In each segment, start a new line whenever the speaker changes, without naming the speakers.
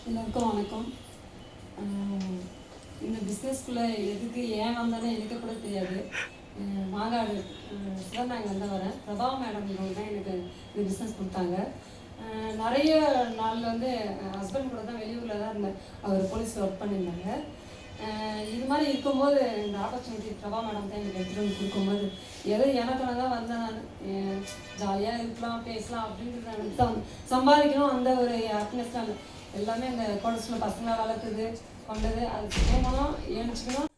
எல்லாருக்கும் வணக்கம். இந்த பிஸ்னஸ்குள்ளே எதுக்கு ஏன் வந்தேன்னு எனக்கு கூட தெரியாது. மாங்காடு சிவந்தாங்கலேருந்து வரேன். பிரபா மேடம் தான் எனக்கு இந்த பிஸ்னஸ் கொடுத்தாங்க. நிறைய நாள் வந்து ஹஸ்பண்ட் கூட தான் வெளியூரில் தான் இருந்தேன். அவர் போலீஸில் ஒர்க் பண்ணியிருந்தாங்க. இது மாதிரி இருக்கும்போது இந்த ஆப்பர்ச்சுனிட்டி பிரபா மேடம் தான் எனக்கு எடுத்துகிட்டு வந்து கொடுக்கும்போது ஏதோ எனக்கு தான் வந்தேன். நான் ஜாலியாக இருக்கலாம், பேசலாம் அப்படின்றது தான் சம்பாதிக்கணும். அந்த ஒரு ஹாப்பினஸ் தான் எல்லாமே இந்த காலேஜில் பசங்களை வளர்க்குது கொண்டது, அது போகணும், ஏனிச்சிக்கணும்,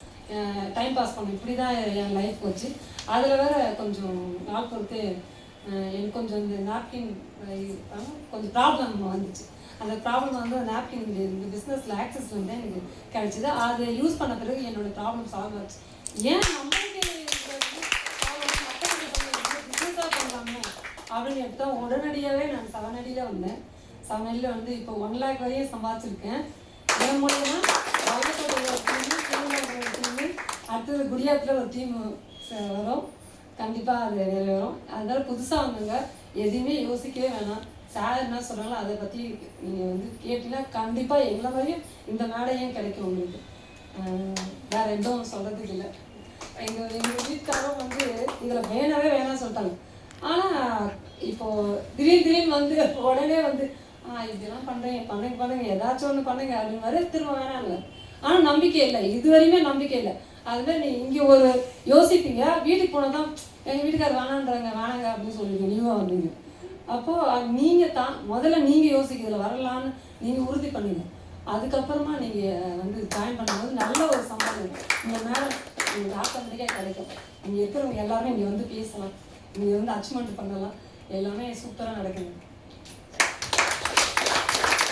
டைம் பாஸ் பண்ணணும். இப்படி தான் என் லைஃப் போச்சு. அதில் வேறு கொஞ்சம் நாள் பொறுத்து எனக்கு கொஞ்சம் இந்த நாப்கின் கொஞ்சம் ப்ராப்ளம் வந்துச்சு. அந்த ப்ராப்ளம் வந்து நாப்கின் இந்த பிஸ்னஸில் ஆக்சஸ் வந்து எனக்கு கிடைச்சிது. அதை யூஸ் பண்ண பிறகு என்னோடய ப்ராப்ளம் சால்வ் ஆச்சு. ஏன் நம்மளுக்கு பிஸ்னஸாக பண்ணலாமே அப்படின்னு எடுத்தால் உடனடியாகவே நான் 7 அடியில் வந்தேன். 7 அடியில் வந்து இப்போ 1 lakh வரையும் சம்பாதிச்சிருக்கேன். என் மூலியமா வளர்க்கக்கூடிய ஒரு டீம், அடுத்தது குடியாத்தில் ஒரு டீம் வரும். கண்டிப்பாக அது வரும். அதனால புதுசாக வந்தவங்க எதுவுமே யோசிக்கவே வேணாம். சார் என்ன சொல்கிறாங்களோ அதை பற்றி நீங்கள் வந்து கேட்டிங்கன்னா கண்டிப்பாக எங்களை மாதிரியும் இந்த மேடையும் கிடைக்கும் உங்களுக்கு. வேறு எதுவும் சொல்கிறதுக்கு இல்லை. எங்கள் வீட்டுக்காரரும் வந்து இதில் வேணவே வேணாம்னு சொல்லிட்டாங்க. ஆனால் இப்போது திடீர்னு வந்து உடனே வந்து இப்படிலாம் பண்ணுங்க ஏதாச்சும் ஒன்று பண்ணுங்க அப்படின்னு மாதிரி திரும்ப வேணாங்க. ஆனால் நம்பிக்கை இல்லை, இது வரையுமே நம்பிக்கை இல்லை. அதுமாதிரி நீங்கள் இங்கே ஒரு யோசிப்பீங்க, வீட்டுக்கு போனால் தான் எங்கள் வீட்டுக்காரர் வேணாங்க அப்படின்னு சொல்லுவீங்க, நீங்களும் வந்தீங்க. அப்போது நீங்கள் தான் முதல்ல நீங்கள் யோசிக்கிறதுல வரலான்னு நீங்கள் உறுதி பண்ணுங்க. அதுக்கப்புறமா நீங்கள் வந்து ஜாயின் பண்ணும்போது நல்ல ஒரு சம்பளம் இந்த மேடம் உங்களுக்கு ஆட்டோமேட்டிக்காக கிடைக்கும். இங்கே இருக்கிறவங்க எல்லாருமே இங்கே வந்து பேசலாம், இங்கே வந்து அச்சீவ்மெண்ட் பண்ணலாம், எல்லாமே சூப்பராக நடக்குது.